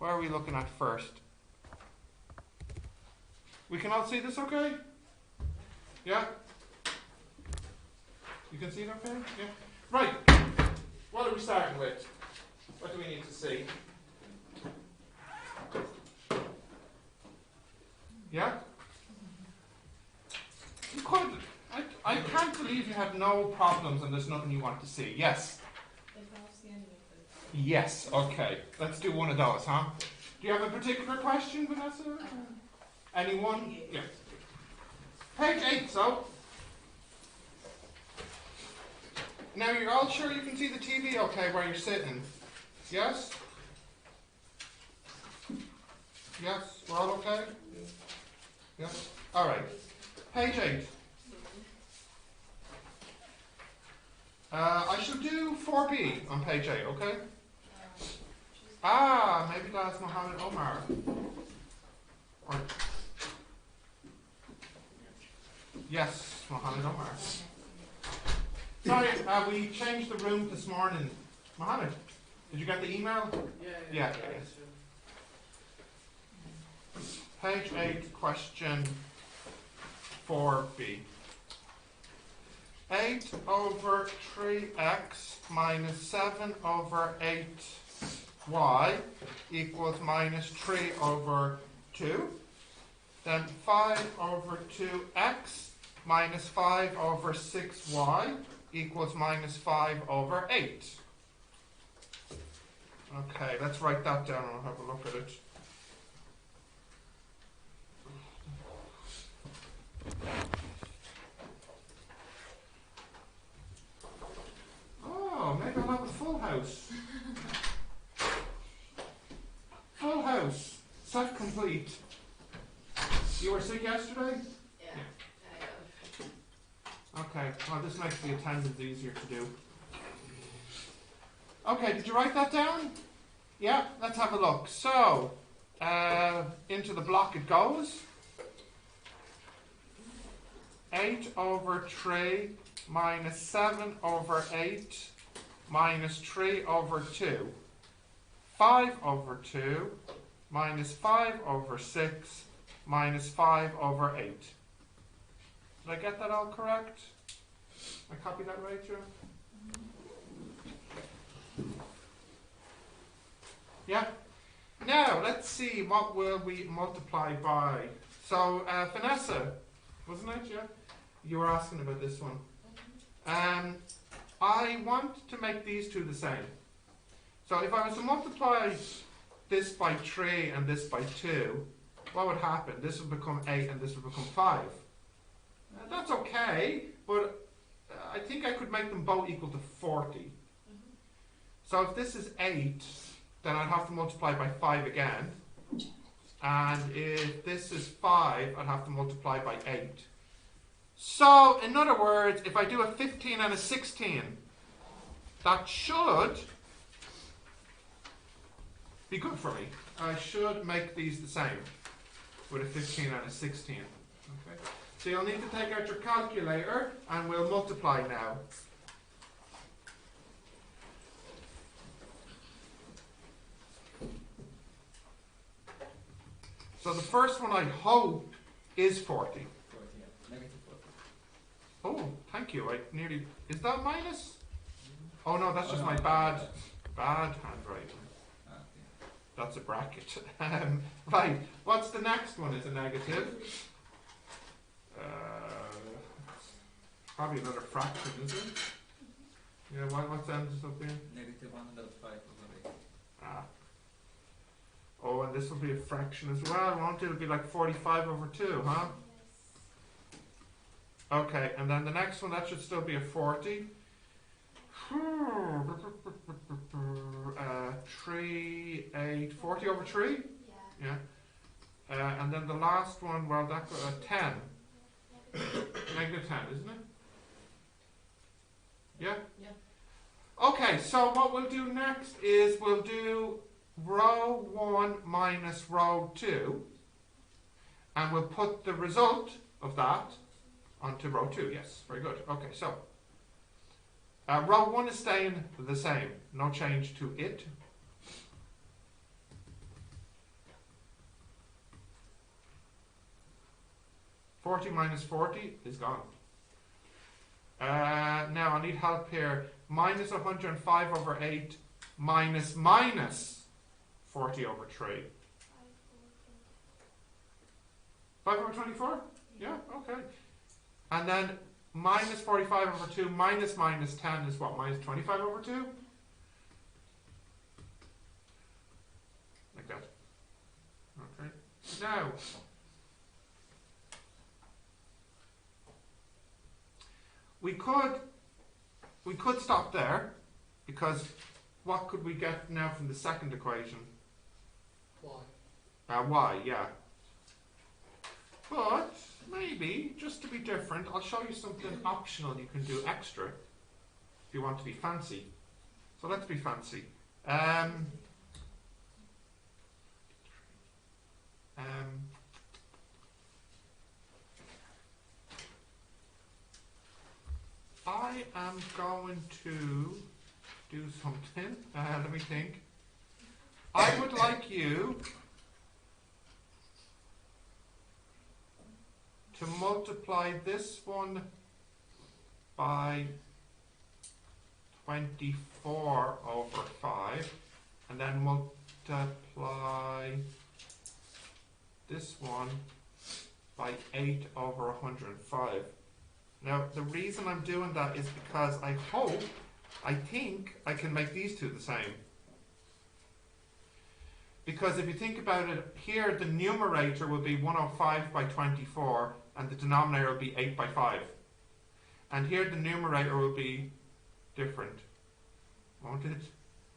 What are we looking at first? We can all see this okay? Yeah? You can see it okay? Yeah? Right. What are we starting with? What do we need to see? Yeah? You could. I can't believe you had no problems and there's nothing you want to see. Yes? Yes, okay. Let's do one of those, huh? Do you have a particular question, Vanessa? Anyone? Yeah. Page 8, so. Now you're all sure you can see the TV okay where you're sitting? Yes? Yes? We're all okay? Yes? Alright. Page 8. I shall do 4B on page 8, okay? Maybe that's Mohammed Omar. Or, yes, Mohammed Omar. Sorry, we changed the room this morning. Mohammed, did you get the email? Yeah. Page 8, question 4B. 8 over 3x minus 7 over 8y equals minus 3 over 2. Then 5 over 2x minus 5 over 6y equals minus 5 over 8. Okay, let's write that down and I'll have a look at it. Oh, maybe I'll have a full house. Full house. Set complete. You were sick yesterday? Yeah. Okay, well this makes the attendance easier to do. Okay, did you write that down? Yeah, let's have a look. So, into the block it goes. 8 over 3 minus 7 over 8 minus 3 over 2. 5 over 2 minus 5 over 6 minus 5 over 8. Did I get that all correct? I copy that right, Joe? Yeah? Now, let's see what will we multiply by. So, Vanessa, wasn't it? Yeah? You were asking about this one. I want to make these two the same. So if I was to multiply this by 3 and this by 2, what would happen? This would become 8 and this would become 5. That's okay, but I think I could make them both equal to 40. So if this is 8, then I'd have to multiply by 5 again. And if this is 5, I'd have to multiply by 8. So, in other words, if I do a 15 and a 16, that should be good for me. I should make these the same with a 15 and a 16. Okay. So you'll need to take out your calculator and we'll multiply now. So the first one I hope is 40. Oh, thank you. I nearly. Is that minus? Oh no, that's just my bad handwriting. That's a bracket. Right. What's the next one? Is a negative. Probably another fraction, is it? Yeah. What's ended up being? Negative 105 over 8. Oh, and this will be a fraction as well, won't it? It'll be like 45 over 2, huh? Okay, and then the next one, that should still be a 40. 3, 8, 40 over 3? Yeah. And then the last one, well, that got a 10. Negative 10, isn't it? Yeah? Yeah. Okay, so what we'll do next is we'll do row 1 minus row 2. And we'll put the result of that onto row 2. Yes, very good. Okay, so row 1 is staying the same. No change to it. 40 minus 40 is gone. Now I need help here. Minus 105 over 8 minus 40 over 3. 5 over 24? Yeah, okay. And then minus 45 over 2 minus 10 is what? Minus 25 over 2? Like that. Okay. Now, we could stop there, because what could we get now from the second equation? Y, yeah. But maybe, just to be different, I'll show you something optional you can do extra if you want to be fancy. So let's be fancy. I am going to do something. Let me think. I would like you to multiply this one by 24 over 5, and then multiply this one by 8 over 105. Now, the reason I'm doing that is because I think I can make these two the same. Because if you think about it, here the numerator will be 105 by 24, and the denominator will be 8 by 5. And here the numerator will be different. Won't it?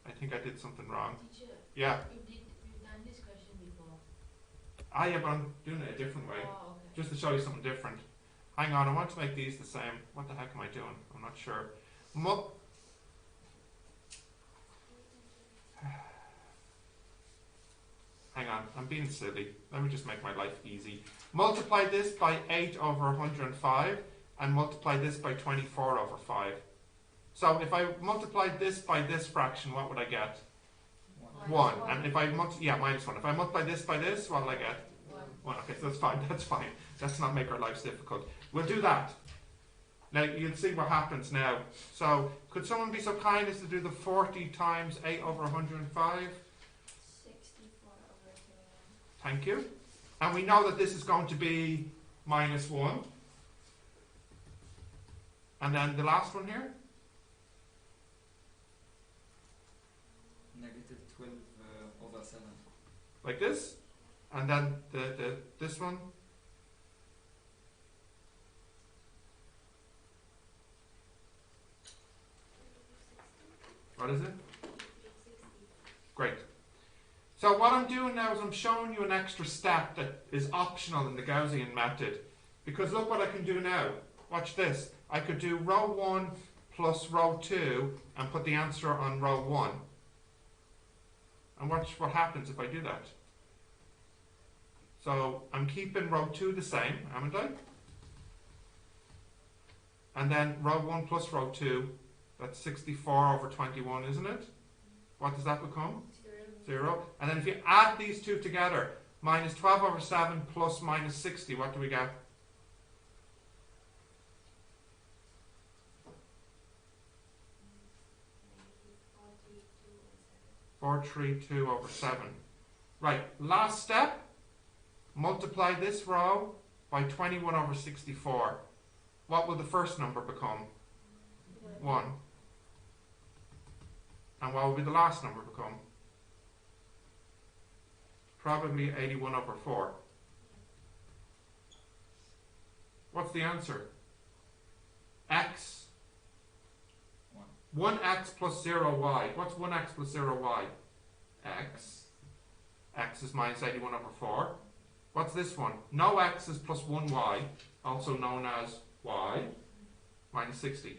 I think I did something wrong. Teacher, Yeah. you've done this question before. Yeah, but I'm doing it a different way. Oh, okay. Just to show you something different. Hang on, I want to make these the same. What the heck am I doing? I'm not sure. Hang on, I'm being silly. Let me just make my life easy. Multiply this by 8 over 105 and multiply this by 24 over 5. So if I multiplied this by this fraction, what would I get? 1. And if I minus 1. If I multiply this by this, what will I get? 1. Okay, so that's fine. That's fine. Let's not make our lives difficult. We'll do that. Now you'll see what happens now. So could someone be so kind as to do the 40 times 8 over 105? 64 over 3. Thank you. And we know that this is going to be minus 1. And then the last one here? Negative 12 over 7. Like this. And then this one? What is it? Great. So what I'm doing now is I'm showing you an extra step that is optional in the Gaussian method. Because look what I can do now. Watch this. I could do row 1 plus row 2 and put the answer on row 1. And watch what happens if I do that. So I'm keeping row 2 the same, haven't I? And then row 1 plus row 2, that's 64 over 21, isn't it? What does that become? 0. And then if you add these two together, minus 12 over 7 plus minus 60, what do we get? 432 over 7. Right, last step. Multiply this row by 21 over 64. What will the first number become? 1. And what will be the last number become? Probably 81 over 4. What's the answer? X. 1x plus 0y. What's 1x plus 0y? X. X is minus 81 over 4. What's this one? No x's plus 1y, also known as y, minus 60.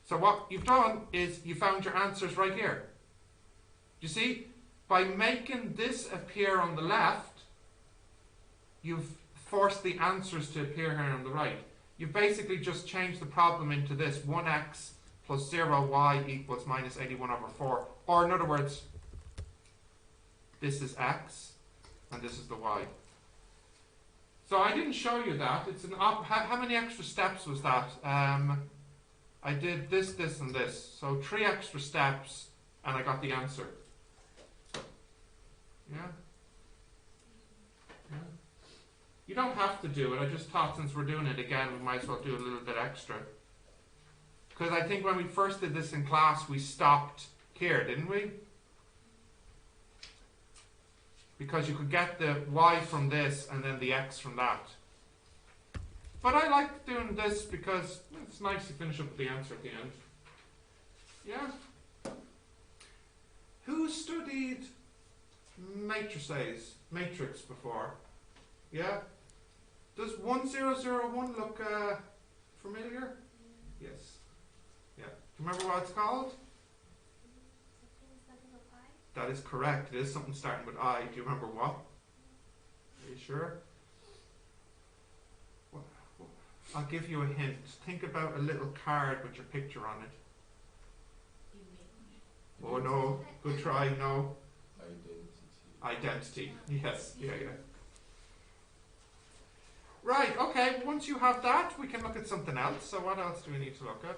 So what you've done is you found your answers right here. You see, by making this appear on the left, you've forced the answers to appear here on the right. You've basically just changed the problem into this. 1x plus 0y equals minus 81 over 4. Or in other words, this is x and this is the y. So I didn't show you that. It's an how many extra steps was that? I did this, this, and this. So 3 extra steps, and I got the answer. Yeah? Yeah. You don't have to do it. I just thought since we're doing it again, we might as well do a little bit extra. Because I think when we first did this in class, we stopped here, didn't we? Because you could get the y from this and then the x from that. But I like doing this because it's nice to finish up with the answer at the end. Yeah? Who studied matrix before? Yeah? Does 1001 look familiar? Yes. Yeah. Do you remember what it's called? That is correct. It is something starting with I. Do you remember what? Are you sure? I'll give you a hint. Think about a little card with your picture on it. Oh no. Good try. No. Identity. Yes. Yeah, yeah. Right. Okay. Once you have that, we can look at something else. So what else do we need to look at?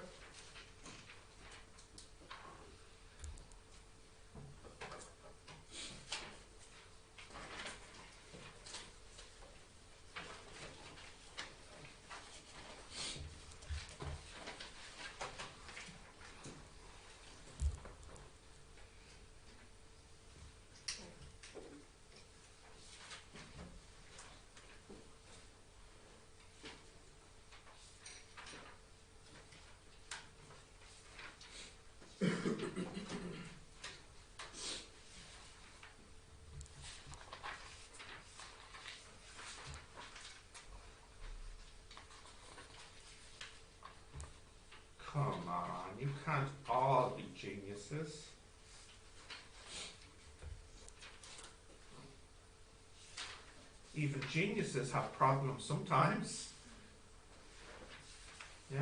Come on, you can't all be geniuses. Even geniuses have problems sometimes. Yeah.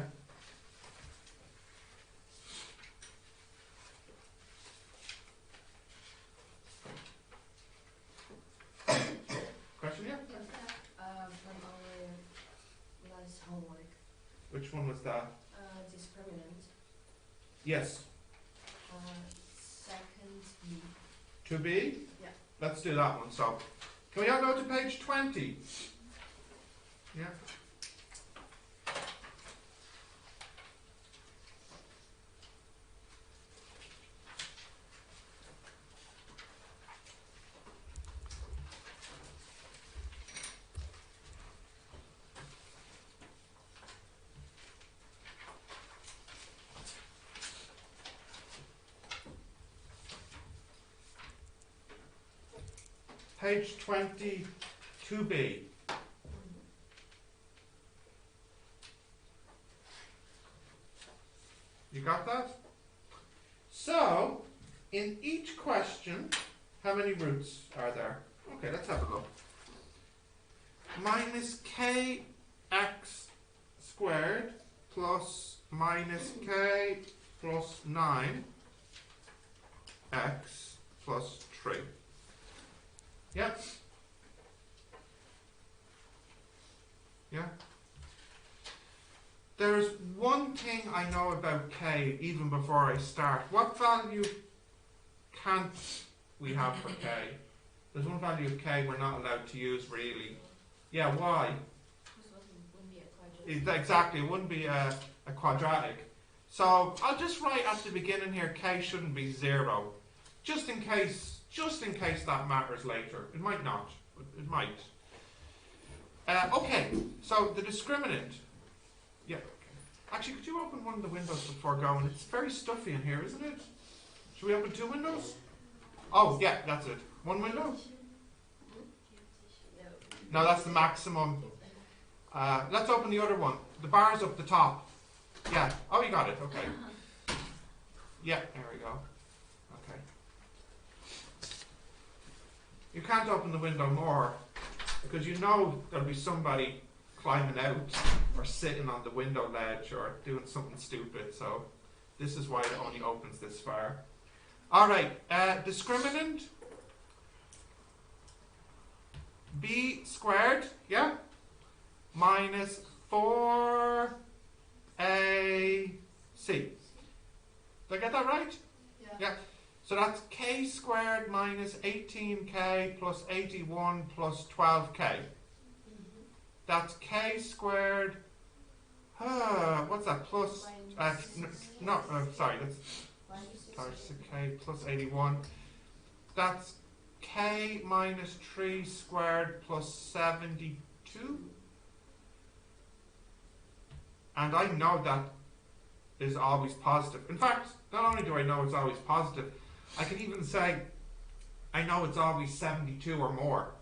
Question, yeah? From our last homework, Which one was that? discriminant, Yes. second B. 2B? Yeah. Let's do that one. So, can we all go to page 20? Yeah. Page 20, 2B. You got that? So, in each question, how many roots are there? Okay, let's have a look. Minus kx squared plus minus k plus 9 x plus 3. Yep. Yeah. There's one thing I know about k even before I start. What value can't we have for k? There's one value of k we're not allowed to use really. Yeah, why? Wouldn't be a quadratic. Exactly, it wouldn't be a quadratic. So I'll just write at the beginning here k shouldn't be 0. Just in case that matters later. It might not, but it might. Okay, so the discriminant. Yeah. Actually, could you open one of the windows before going? It's very stuffy in here, isn't it? Should we open 2 windows? Oh, yeah, that's it. 1 window? No, that's the maximum. Let's open the other one. The bar's up the top. Yeah. Oh, you got it. Okay. Yeah, there we go. Okay. You can't open the window more because you know there'll be somebody climbing out or sitting on the window ledge or doing something stupid. So this is why it only opens this far. All right. Discriminant. B squared. Yeah. minus 4ac. Did I get that right? Yeah. So that's k squared minus 18k plus 81 plus 12k. That's k squared. What's that? Plus. Sorry. That's k plus 81. That's k minus 3 squared plus 72. And I know that is always positive. In fact, not only do I know it's always positive, I can even say I know it's always 72 or more.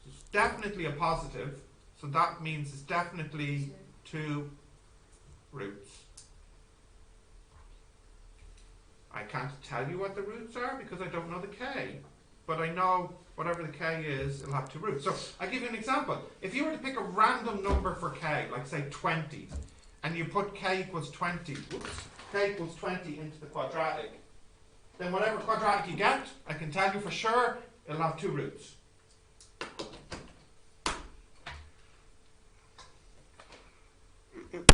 So it's definitely a positive, so that means it's definitely 2 roots. I can't tell you what the roots are because I don't know the k, but I know whatever the k is, it'll have 2 roots. So I'll give you an example. If you were to pick a random number for k, like say 20, and you put k equals 20, k equals 20 into the quadratic, then whatever quadratic you get, I can tell you for sure, it'll have 2 roots. We're good.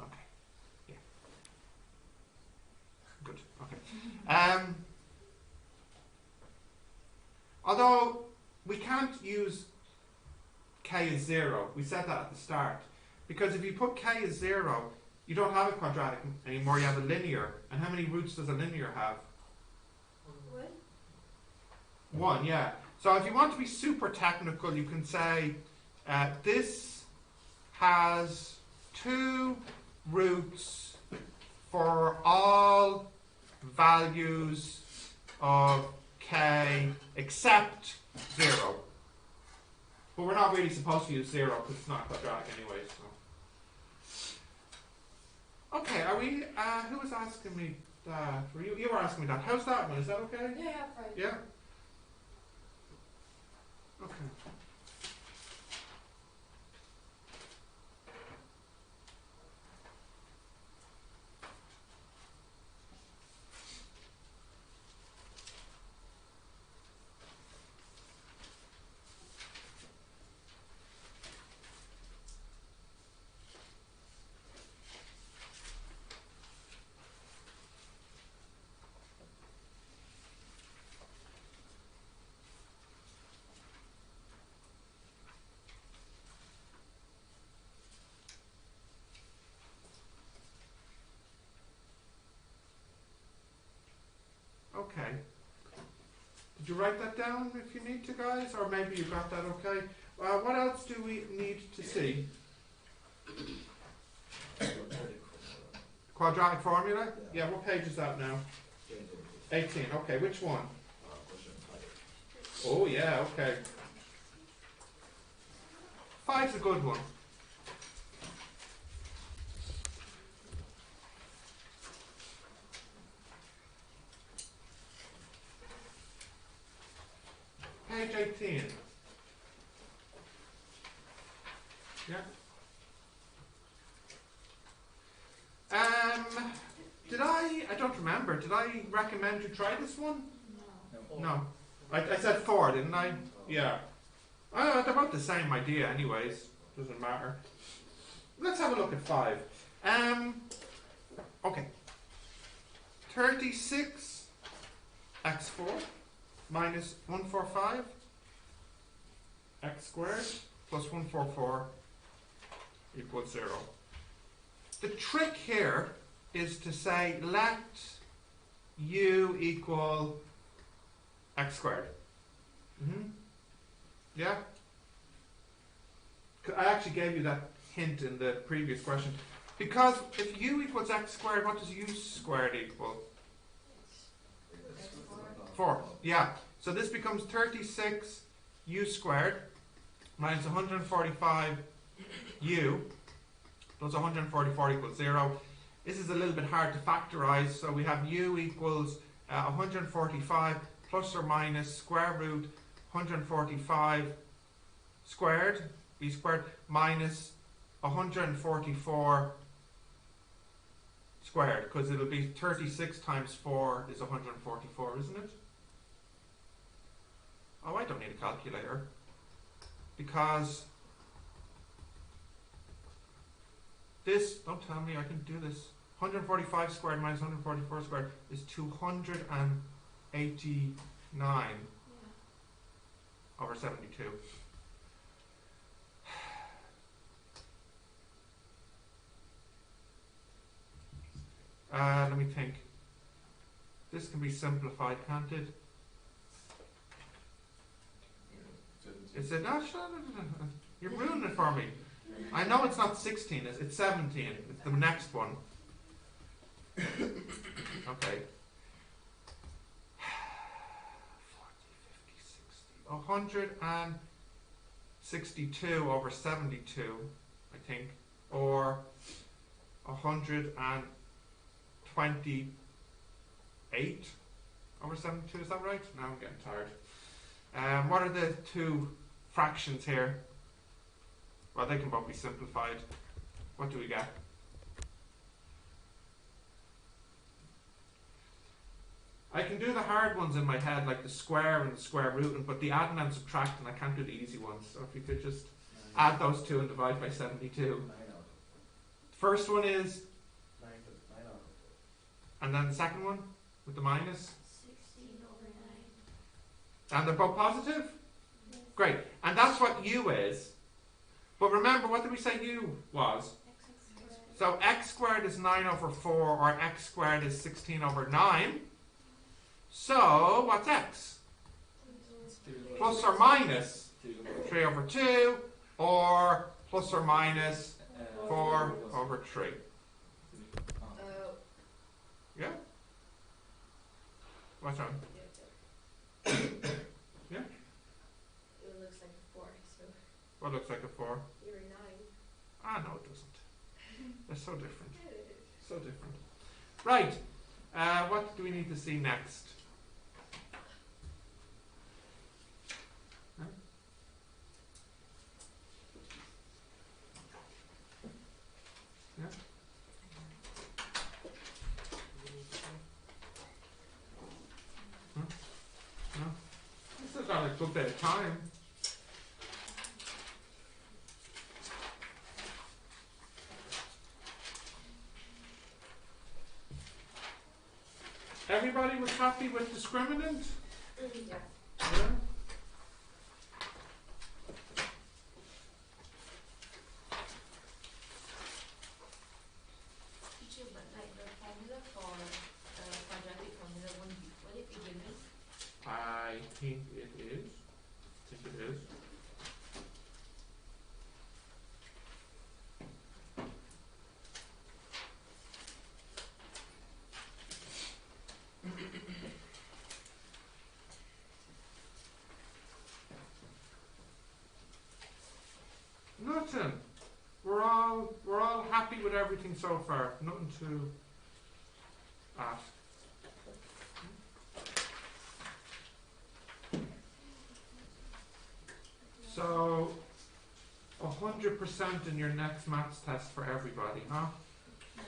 Okay. Yeah. Good. Okay. Although we can't use k as 0, we said that at the start. Because if you put k as 0, you don't have a quadratic anymore, you have a linear. And how many roots does a linear have? 1, yeah. So if you want to be super technical, you can say this has 2 roots for all values of k except 0. But we're not really supposed to use 0 because it's not quadratic anyway. So. Okay, are we, who was asking me that? You were asking me that. How's that one? Is that okay? Yeah, fine. Yeah? Okay. Okay. Did you write that down if you need to, guys? Or maybe you got that okay? What else do we need to see? Quadratic formula? Yeah, what page is that now? 18. Okay, which one? Oh, yeah, okay. 5's a good one. Page 18. Yeah. I don't remember, did I recommend you try this one? No. I said 4, didn't I? Yeah. They're about the same idea anyways, doesn't matter. Let's have a look at 5. Okay. 36 x4 minus 145 x squared plus 144 equals 0. The trick here is to say let u equal x squared. Yeah? I actually gave you that hint in the previous question. Because if u equals x squared, what does u squared equal? 4. Yeah. So this becomes 36 u squared minus 145 u plus 144 equals 0. This is a little bit hard to factorize, so we have u equals 145 plus or minus square root 145 squared, b squared, minus 144 squared, because it'll be 36 times 4 is 144, isn't it? Oh, I don't need a calculator. Because this, don't tell me I can do this. 145 squared minus 144 squared is 289 Yeah. over 72. Let me think. This can be simplified, can't it? Is it not? You're ruining it for me. I know it's not 16, it's 17. It's the next one. Okay. 40, 50, 60. 162 over 72, I think. Or 128 over 72, is that right? Now I'm getting tired. What are the two fractions here? Well, they can both be simplified. What do we get? I can do the hard ones in my head, like the square and the square root, but the adding and subtracting, I can't do the easy ones. So if you could just add those two and divide by 72. First one is, and then the second one with the minus. 16 over 9. And they're both positive? Yes. Great. And that's what u is. But remember, what did we say u was? X squared. So x squared is 9 over 4, or x squared is 16 over 9. So, what's x? Plus or minus 3 over 2, or plus or minus 4 over 3. Yeah? What's wrong? Yeah? It looks like a 4, so What looks like a 4? you're 9. Ah, no, it doesn't. They're so different. So different. Right. What do we need to see next? Huh? Yeah? Huh? No? We still got a good bit of time. Everybody was happy with discriminant? Yeah. Yeah? Teacher, but like the formula for quadratic formula won't be, will it be given? I think it is. Nothing. We're all happy with everything so far. Nothing to ask. So 100% in your next maths test for everybody, huh? No.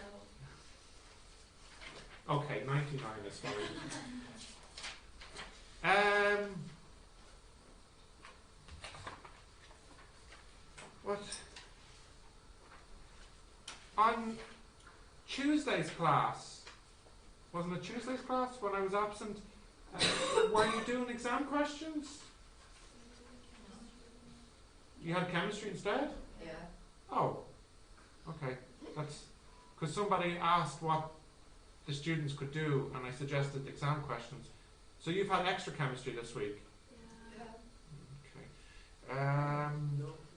Okay, 99 is fine. What? On Tuesday's class, wasn't it Tuesday's class when I was absent? Were you doing exam questions? You had chemistry instead? Yeah. Oh, okay. That's because somebody asked what the students could do, and I suggested exam questions. So you've had extra chemistry this week. Yeah. Okay.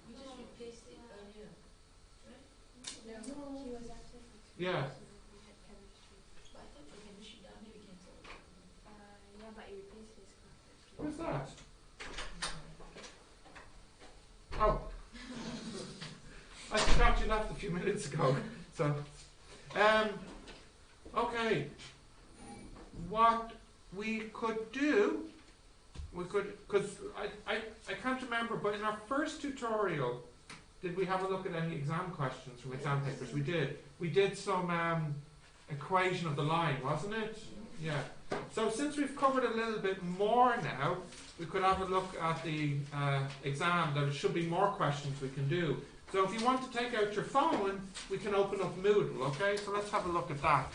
We just replaced it earlier. Right? No, he was absent. Yeah. We had chemistry. But I thought the chemistry down here we cancelled. Yeah, but he replaced his class. What's that? Oh. I forgot you left a few minutes ago. So, okay. What we could do, because I can't remember, but in our first tutorial, did we have a look at any exam questions from exam papers? We did. We did some equation of the line, wasn't it? Yeah. So since we've covered a little bit more now, we could have a look at the exam. There should be more questions we can do. So if you want to take out your phone, we can open up Moodle, okay? So let's have a look at that.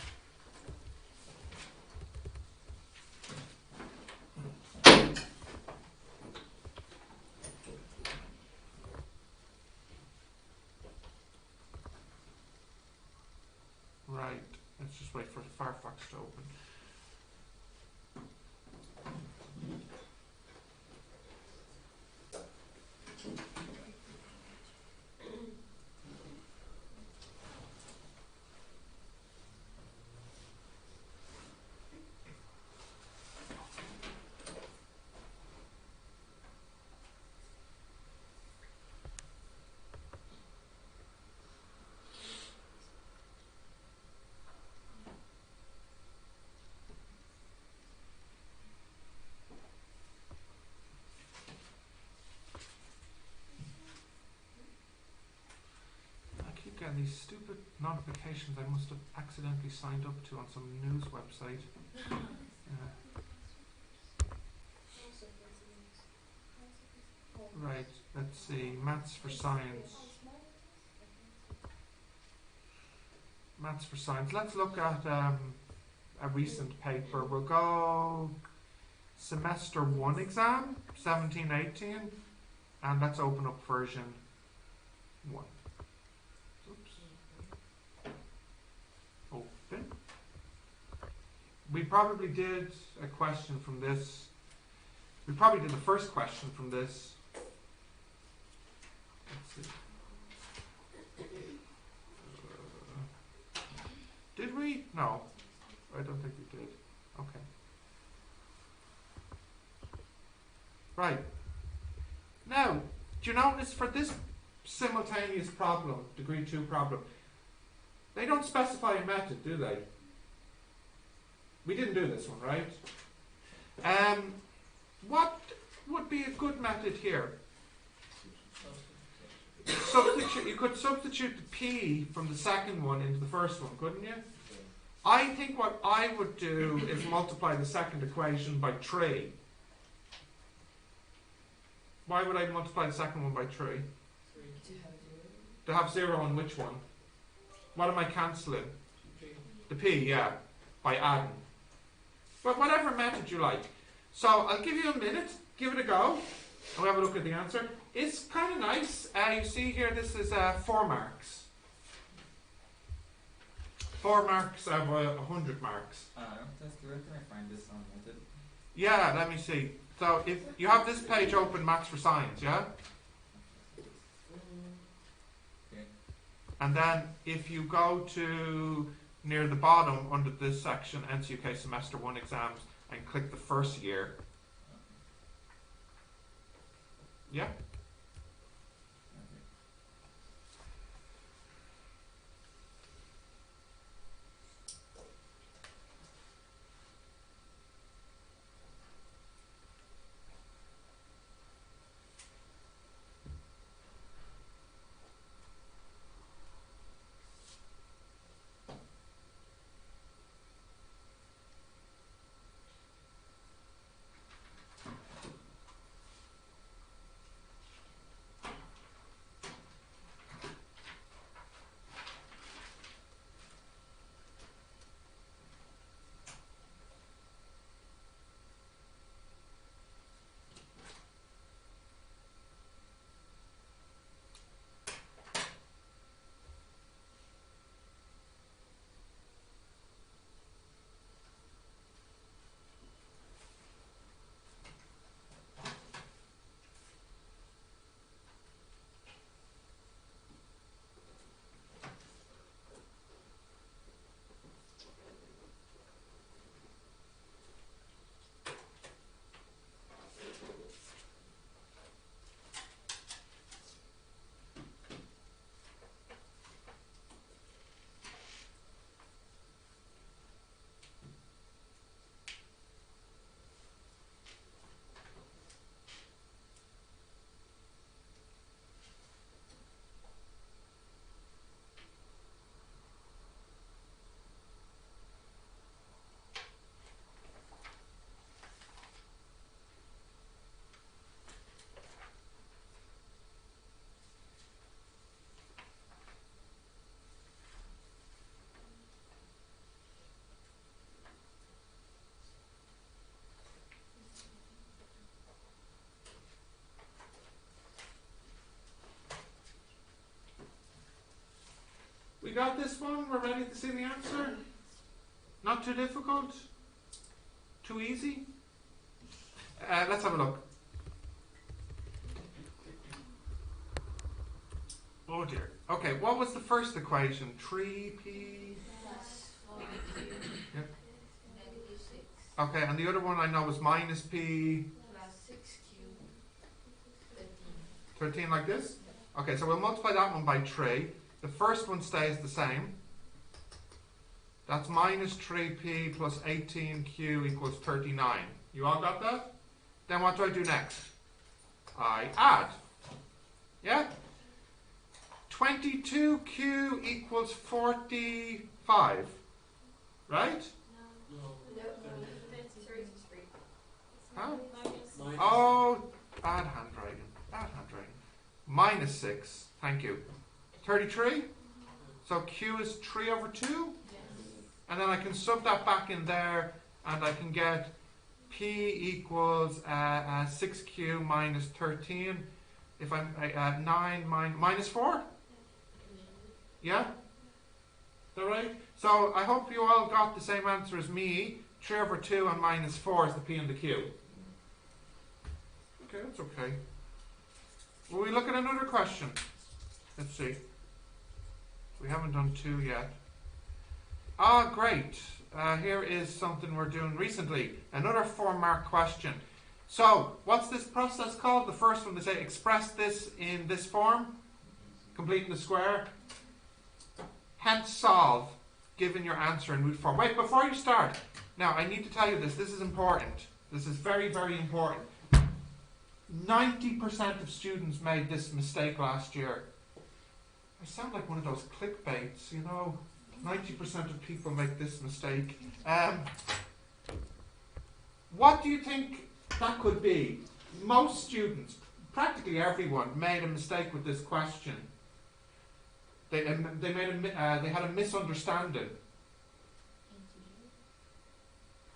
Right, let's just wait for Firefox to open. I keep getting these stupid notifications I must have accidentally signed up to on some news website. Right, let's see, Maths for Science. Maths for Science. Let's look at a recent paper. We'll go semester 1 exam, 17-18, and let's open up version 1. Oops. Open. We probably did a question from this. We probably did the first question from this. Let's see. Did we? No. I don't think we did. Okay. Right. Now, do you notice for this simultaneous problem, degree 2 problem, they don't specify a method, do they? We didn't do this one, right? What would be a good method here? Substitute. You could substitute the p from the second one into the first one, couldn't you? I think what I would do is multiply the second equation by 3. Why would I multiply the second one by 3? To have 0 on which one? What am I cancelling? The p, yeah, by adding. But whatever method you like. So I'll give you a minute, give it a go, and we'll have a look at the answer. It's kind of nice. You see here, this is 4 marks. 4 marks out of 100 marks. That's good. Where can I find this on method? Yeah, let me see. So if you have this page open, Maths for Science, yeah? Okay. And then if you go to near the bottom under this section, NCUK Semester 1 exams, and click the first year. Yeah? Okay. got this one? We're ready to see the answer? Not too difficult? Too easy? Let's have a look. Oh dear. Okay, what was the first equation? 3p. Plus 4q. Yep. Negative 6. Okay, and the other one I know was minus p. Plus 6q. 13. 13 like this? Okay, so we'll multiply that one by 3. The first one stays the same. That's minus 3p plus 18q equals 39. You all got that? Then what do I do next? I add. Yeah? 22q equals 45. Right? No. Huh? Minus. Oh, bad handwriting. Bad handwriting. Minus 6. Thank you. 33. So q is 3 over 2. Yes. And then I can sub that back in there, and I can get p equals 6q minus 13. If I'm 9 minus 4? Yeah? Is that right? So I hope you all got the same answer as me. 3 over 2 and minus 4 is the p and the q. Okay, that's okay. Will we look at another question? Let's see. We haven't done 2 yet. Ah, great. Here is something we're doing recently. Another 4-mark question. So, what's this process called? The first one, they say express this in this form. Completing the square. Hence solve, given your answer in root form. Wait, before you start. Now, I need to tell you this. This is important. This is very, very important. 90% of students made this mistake last year. I sound like one of those clickbaits, you know. 90% of people make this mistake. What do you think that could be? Most students, practically everyone, made a mistake with this question. They had a misunderstanding.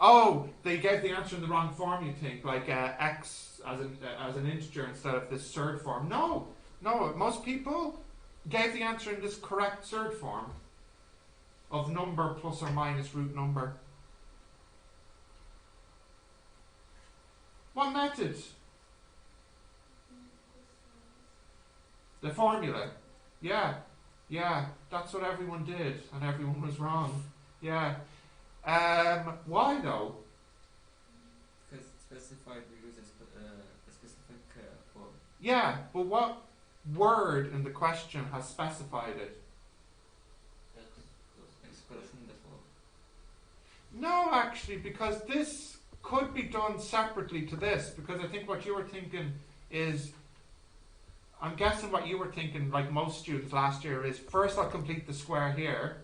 Oh, they gave the answer in the wrong form. You think like x as an integer instead of this surd form? No. Most people gave the answer in this correct surd form of number plus or minus root number. What method? The formula. Yeah, that's what everyone did, and everyone was wrong. Yeah. Why though? Because specified we use a specific form. Yeah, but what word in the question has specified it? Expression the form. No, actually, because this could be done separately to this, because I think what you were thinking is, I'm guessing what you were thinking, like most students last year, is first I'll complete the square here,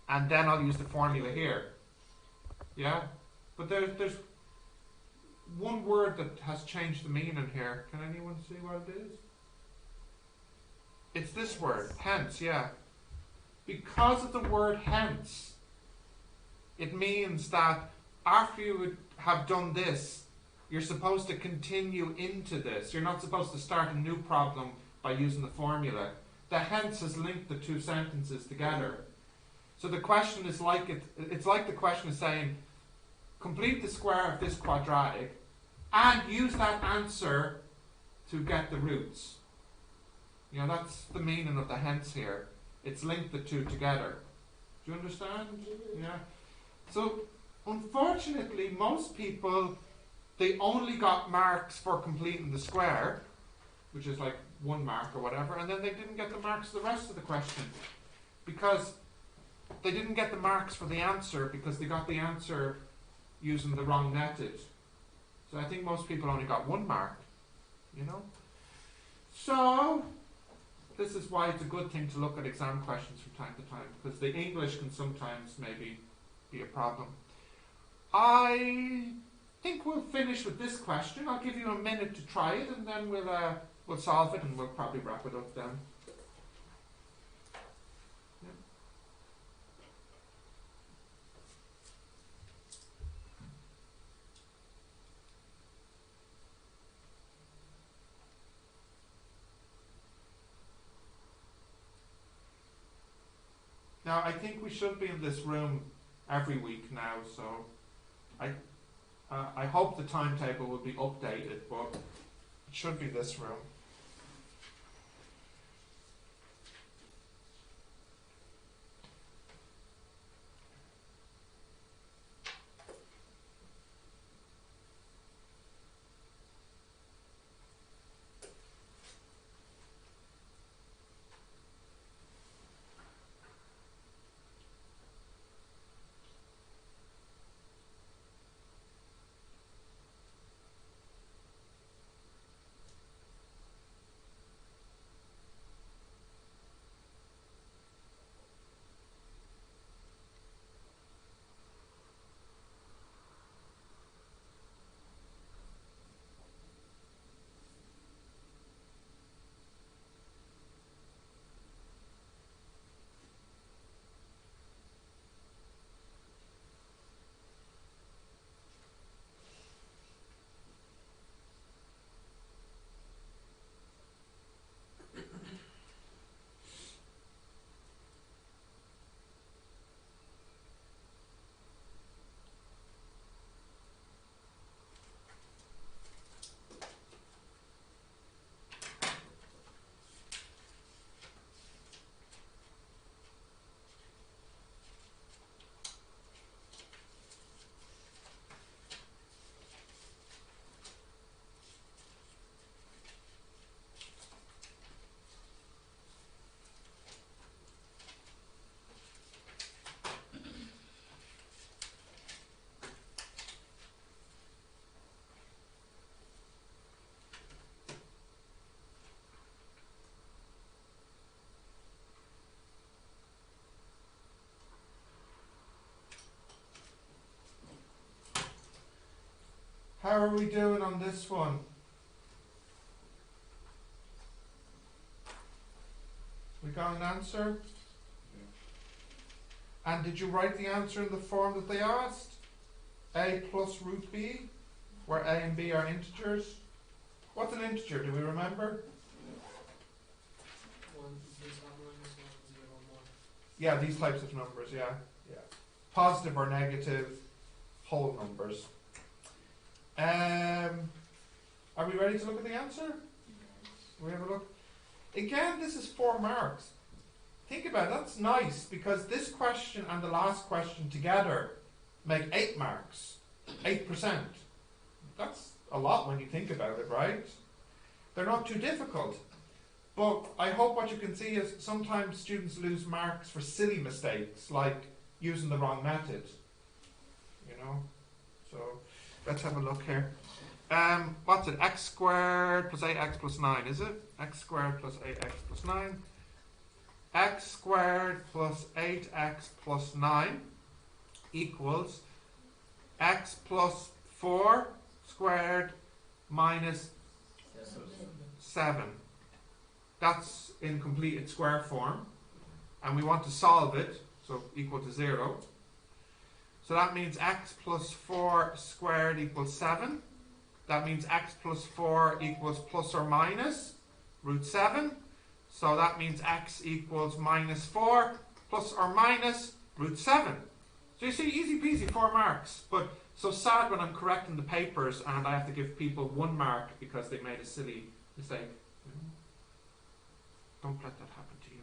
and then I'll use the formula here. Yeah? But there's one word that has changed the meaning here. Can anyone see what it is? It's this word, hence, yeah. Because of the word hence, it means that after you would have done this, you're supposed to continue into this. You're not supposed to start a new problem by using the formula. The hence has linked the two sentences together. So the question is like it's like the question is saying, complete the square of this quadratic and use that answer to get the roots. You know, that's the meaning of the hence here. It's linked the two together. Do you understand? Yeah. So, unfortunately, most people, they only got marks for completing the square, which is like 1 mark or whatever, and then they didn't get the marks for the rest of the question. Because they didn't get the marks for the answer because they got the answer using the wrong method. So I think most people only got 1 mark, you know? So, this is why it's a good thing to look at exam questions from time to time, because the English can sometimes maybe be a problem. I think we'll finish with this question. I'll give you a minute to try it, and then we'll solve it, and we'll probably wrap it up then. Now, I think we should be in this room every week now, so I hope the timetable will be updated, but it should be this room. How are we doing on this one? We got an answer? And did you write the answer in the form that they asked? A plus root b, where a and b are integers. What's an integer, do we remember? 1 is not minus 1, 0, 1. Yeah, these types of numbers, yeah. Positive or negative whole numbers. Are we ready to look at the answer? We have a look. Again, this is 4 marks. Think about it, that's nice, because this question and the last question together make 8 marks. 8%. That's a lot when you think about it, right? They're not too difficult. But I hope what you can see is sometimes students lose marks for silly mistakes, like using the wrong method. You know? So let's have a look here. What's it? X squared plus 8x plus 9, is it? X squared plus 8x plus 9. X squared plus 8x plus 9 equals x plus 4 squared minus 7. That's in completed square form. And we want to solve it, so equal to 0. So that means x plus 4 squared equals 7. That means x plus 4 equals plus or minus root 7. So that means x equals minus 4 plus or minus root 7. So you see, easy peasy, 4 marks. But so sad when I'm correcting the papers and I have to give people 1 mark because they made a silly mistake. Don't let that happen to you.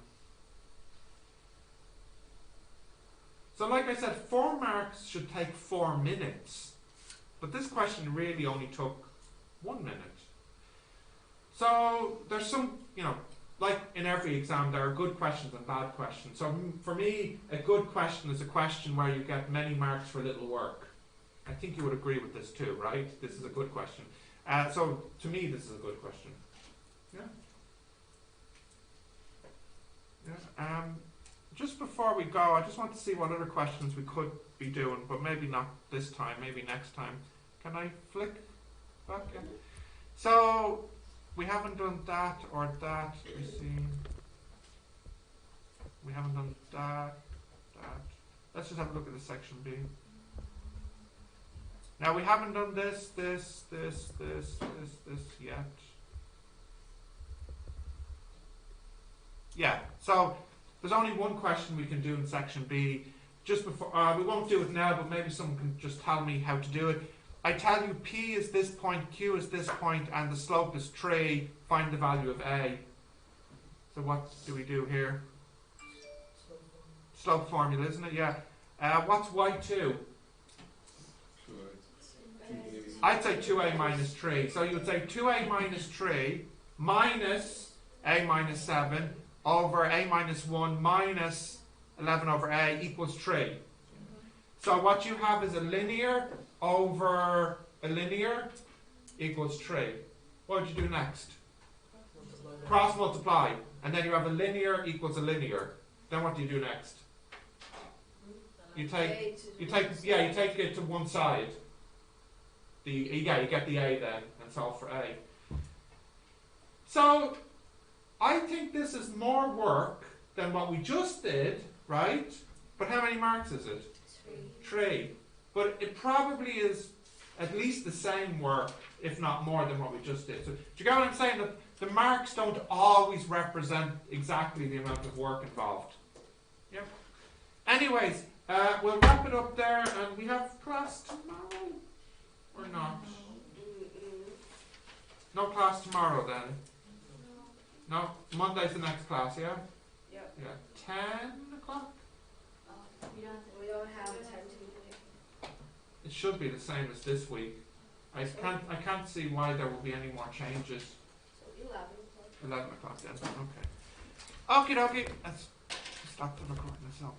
So like I said, 4 marks should take 4 minutes. But this question really only took 1 minute. So there's some, like in every exam, there are good questions and bad questions. So for me, a good question is a question where you get many marks for little work. I think you would agree with this too, right? This is a good question. So to me, this is a good question. Yeah. Yeah. Just before we go, I just want to see what other questions we could be doing, but maybe not this time, maybe next time. Can I flick back? Yeah. So we haven't done that or that. We see. We haven't done that. Let's just have a look at the section B. Now we haven't done this yet. Yeah. So There's only one question we can do in section B. Just before, we won't do it now, but maybe someone can just tell me how to do it. I tell you P is this point, Q is this point, and the slope is 3. Find the value of A. So what do we do here? Slope formula, isn't it? Yeah. What's Y2? I'd say 2A minus 3. So you would say 2A minus 3 minus A minus 7 over A minus 1 minus 11 over A equals 3. So what you have is a linear over a linear equals 3. What would you do next? Cross multiply. And then you have a linear equals a linear. Then what do you do next? You take it to one side. You get the A then and solve for A. So I think this is more work than what we just did, right? But how many marks is it? 3. But it probably is at least the same work, if not more than what we just did. So do you get what I'm saying? That the marks don't always represent exactly the amount of work involved. Yep. Anyways, we'll wrap it up there, and we have class tomorrow. Or not? No class tomorrow then? No? Monday's the next class, yeah? Yep. Yeah. 10 o'clock? We don't have 10 to. It should be the same as this week. I can't see why there will be any more changes. So 11 o'clock. 11 o'clock then. Okay. Okie dokie. Let's stop the recording this up.